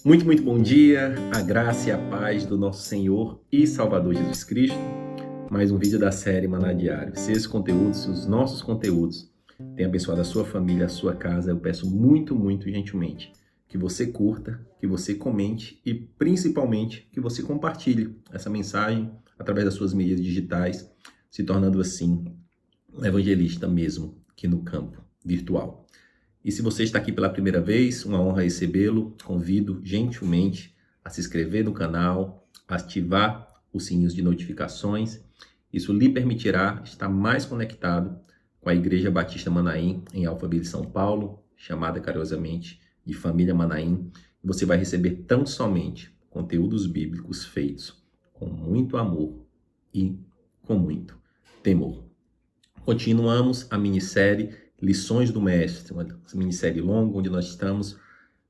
Muito bom dia, a graça e a paz do nosso Senhor e Salvador Jesus Cristo. Mais um vídeo da série Maná Diário. Se esse conteúdo, se os nossos conteúdos têm abençoado a sua família, a sua casa, eu peço muito gentilmente que você curta, que você comente e principalmente que você compartilhe essa mensagem através das suas mídias digitais, se tornando assim um evangelista mesmo aqui no campo virtual. E se você está aqui pela primeira vez, uma honra recebê-lo. Convido gentilmente a se inscrever no canal, ativar os sininhos de notificações. Isso lhe permitirá estar mais conectado com a Igreja Batista Manaim, em Alphaville, São Paulo, chamada carinhosamente de Família Manaim. Você vai receber tão somente conteúdos bíblicos feitos com muito amor e com muito temor. Continuamos a minissérie Lições do Mestre, uma minissérie longa, onde nós estamos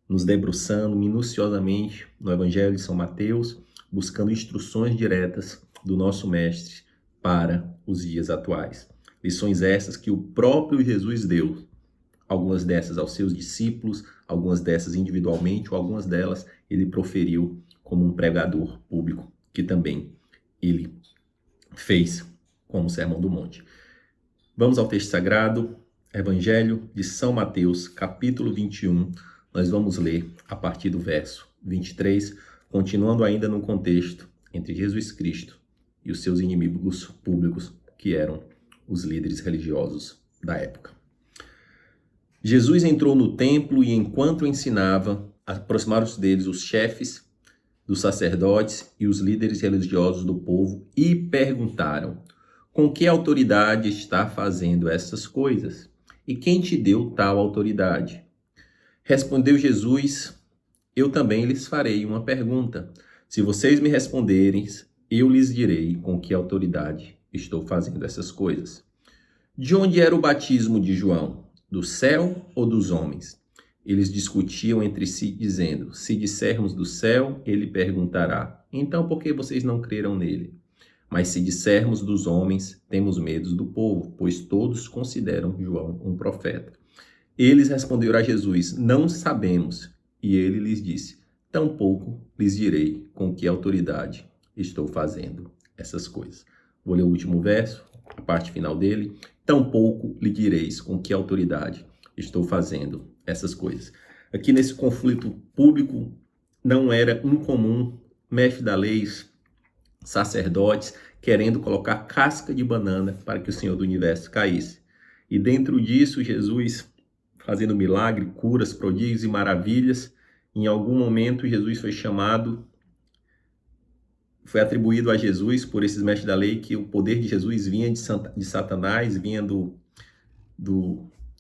nos debruçando minuciosamente no Evangelho de São Mateus, buscando instruções diretas do nosso Mestre para os dias atuais. Lições essas que o próprio Jesus deu, algumas dessas aos seus discípulos, algumas dessas individualmente, ou algumas delas ele proferiu como um pregador público, que também ele fez como Sermão do Monte. Vamos ao texto sagrado, Evangelho de São Mateus, capítulo 21. Nós vamos ler a partir do verso 23, continuando ainda no contexto entre Jesus Cristo e os seus inimigos públicos, que eram os líderes religiosos da época. Jesus entrou no templo e, enquanto ensinava, aproximaram-se deles os chefes dos sacerdotes e os líderes religiosos do povo e perguntaram: com que autoridade está fazendo essas coisas? E quem te deu tal autoridade? Respondeu Jesus: eu também lhes farei uma pergunta. Se vocês me responderem, eu lhes direi com que autoridade estou fazendo essas coisas. De onde era o batismo de João? Do céu ou dos homens? Eles discutiam entre si, dizendo: se dissermos do céu, ele perguntará: então por que vocês não creram nele? Mas se dissermos dos homens, temos medo do povo, pois todos consideram João um profeta. Eles responderam a Jesus: não sabemos. E ele lhes disse: tampouco lhes direi com que autoridade estou fazendo essas coisas. Vou ler o último verso, a parte final dele. Tampouco lhe direis com que autoridade estou fazendo essas coisas. Aqui nesse conflito público não era incomum mestre da lei, sacerdotes querendo colocar casca de banana para que o Senhor do Universo caísse. E dentro disso, Jesus fazendo milagre, curas, prodígios e maravilhas. Em algum momento, Jesus foi atribuído a Jesus por esses mestres da lei que o poder de Jesus vinha de Satanás, vinha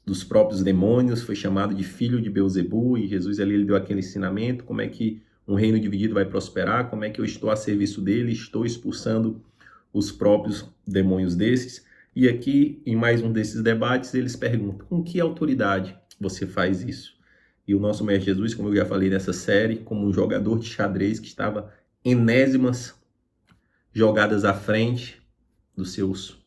dos próprios demônios, foi chamado de filho de Beelzebu, e Jesus ali ele deu aquele ensinamento, como é que um reino dividido vai prosperar, como é que eu estou a serviço dele, estou expulsando os próprios demônios desses. E aqui, em mais um desses debates, eles perguntam: com que autoridade você faz isso? E o nosso Mestre Jesus, como eu já falei nessa série, como um jogador de xadrez que estava enésimas jogadas à frente dos seus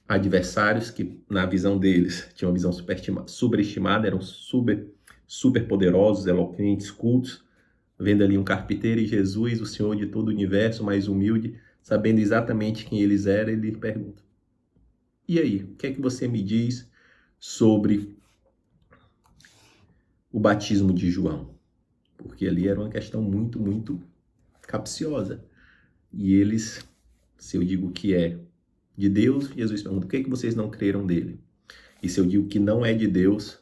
adversários, que na visão deles tinham uma visão superestimada, eram super poderosos, eloquentes, cultos, vendo ali um carpinteiro e Jesus, o Senhor de todo o universo, mais humilde, sabendo exatamente quem eles eram, ele pergunta: e aí, o que é que você me diz sobre o batismo de João? Porque ali era uma questão muito capciosa. E eles, se eu digo que é de Deus, Jesus pergunta: por que é que vocês não creram dele? E se eu digo que não é de Deus,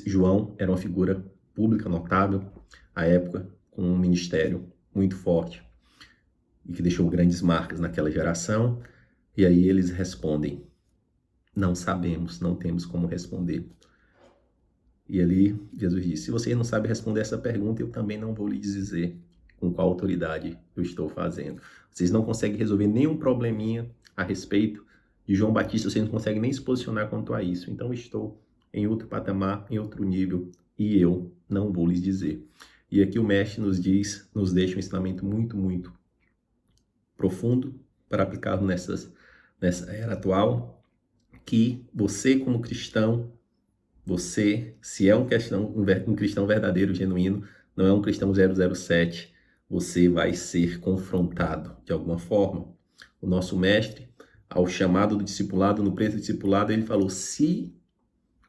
João era uma figura pública notável à época, com um ministério muito forte e que deixou grandes marcas naquela geração. E aí eles respondem: não sabemos, não temos como responder. E ali Jesus disse: se você não sabe responder essa pergunta, eu também não vou lhe dizer com qual autoridade eu estou fazendo. Vocês não conseguem resolver nenhum probleminha a respeito de João Batista, vocês não conseguem nem se posicionar quanto a isso. Então estou em outro patamar, em outro nível, e eu não vou lhes dizer. E aqui o mestre nos deixa um ensinamento muito profundo para aplicar nessa era atual, que você como cristão Você, se é um cristão verdadeiro, genuíno, não é um cristão 007, você vai ser confrontado de alguma forma. O nosso mestre, ao chamado do discipulado, no preço do discipulado, ele falou: se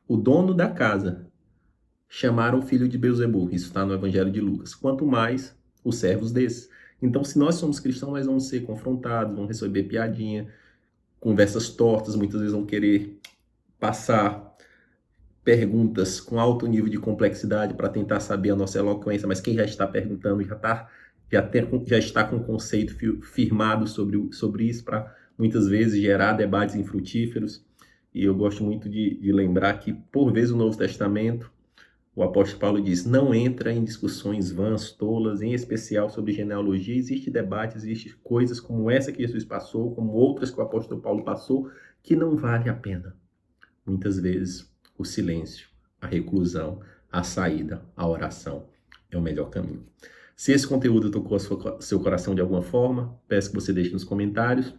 o dono da casa chamar o filho de Beelzebul, isso está no Evangelho de Lucas, quanto mais os servos desses. Então, se nós somos cristãos, nós vamos ser confrontados, vamos receber piadinha, conversas tortas, muitas vezes vão querer passar perguntas com alto nível de complexidade para tentar saber a nossa eloquência, mas quem já está perguntando já está com o conceito firmado sobre isso, para muitas vezes gerar debates infrutíferos. E eu gosto muito de lembrar que, por vezes, o Novo Testamento, o apóstolo Paulo diz: não entra em discussões vãs, tolas, em especial sobre genealogia. Existe debate, existe coisas como essa que Jesus passou, como outras que o apóstolo Paulo passou, que não vale a pena. Muitas vezes, o silêncio, a reclusão, a saída, a oração é o melhor caminho. Se esse conteúdo tocou seu coração de alguma forma, peço que você deixe nos comentários.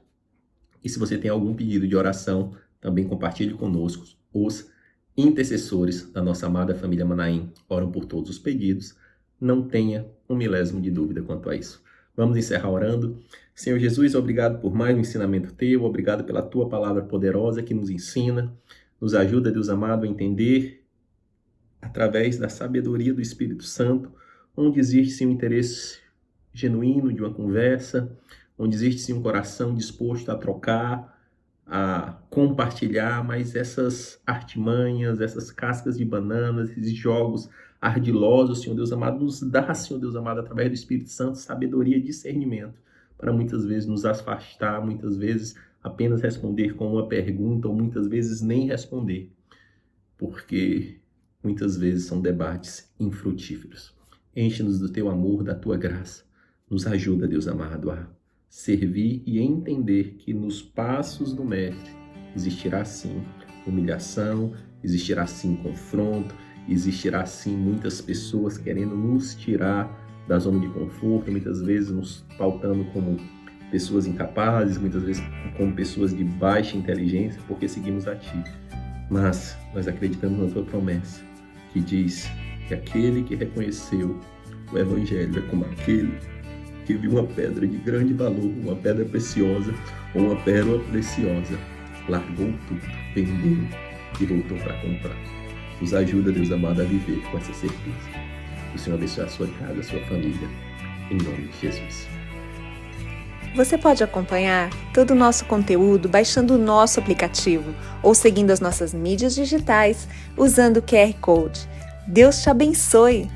E se você tem algum pedido de oração, também compartilhe conosco. Os intercessores da nossa amada família Manaim oram por todos os pedidos. Não tenha um milésimo de dúvida quanto a isso. Vamos encerrar orando. Senhor Jesus, obrigado por mais um ensinamento teu. Obrigado pela tua palavra poderosa que nos ensina. Nos ajuda, Deus amado, a entender, através da sabedoria do Espírito Santo, onde existe sim um interesse genuíno de uma conversa, onde existe sim um coração disposto a trocar, a compartilhar, mas essas artimanhas, essas cascas de bananas, esses jogos ardilosos, Senhor Deus amado, nos dá, Senhor Deus amado, através do Espírito Santo, sabedoria e discernimento, para muitas vezes nos afastar, muitas vezes apenas responder com uma pergunta, ou muitas vezes nem responder, porque muitas vezes são debates infrutíferos. Enche-nos do teu amor, da tua graça. Nos ajuda, Deus amado, a servir e entender que nos passos do Mestre existirá sim humilhação, existirá sim confronto, existirá sim muitas pessoas querendo nos tirar da zona de conforto, muitas vezes nos pautando como pessoas incapazes, muitas vezes como pessoas de baixa inteligência, porque seguimos a Ti. Mas nós acreditamos na Tua promessa, que diz que aquele que reconheceu o Evangelho é como aquele que viu uma pedra de grande valor, uma pedra preciosa ou uma pérola preciosa, largou tudo, vendeu e voltou para comprar. Nos ajuda, Deus amado, a viver com essa certeza. O Senhor abençoe a sua casa, a sua família, em nome de Jesus. Você pode acompanhar todo o nosso conteúdo baixando o nosso aplicativo ou seguindo as nossas mídias digitais usando o QR Code. Deus te abençoe!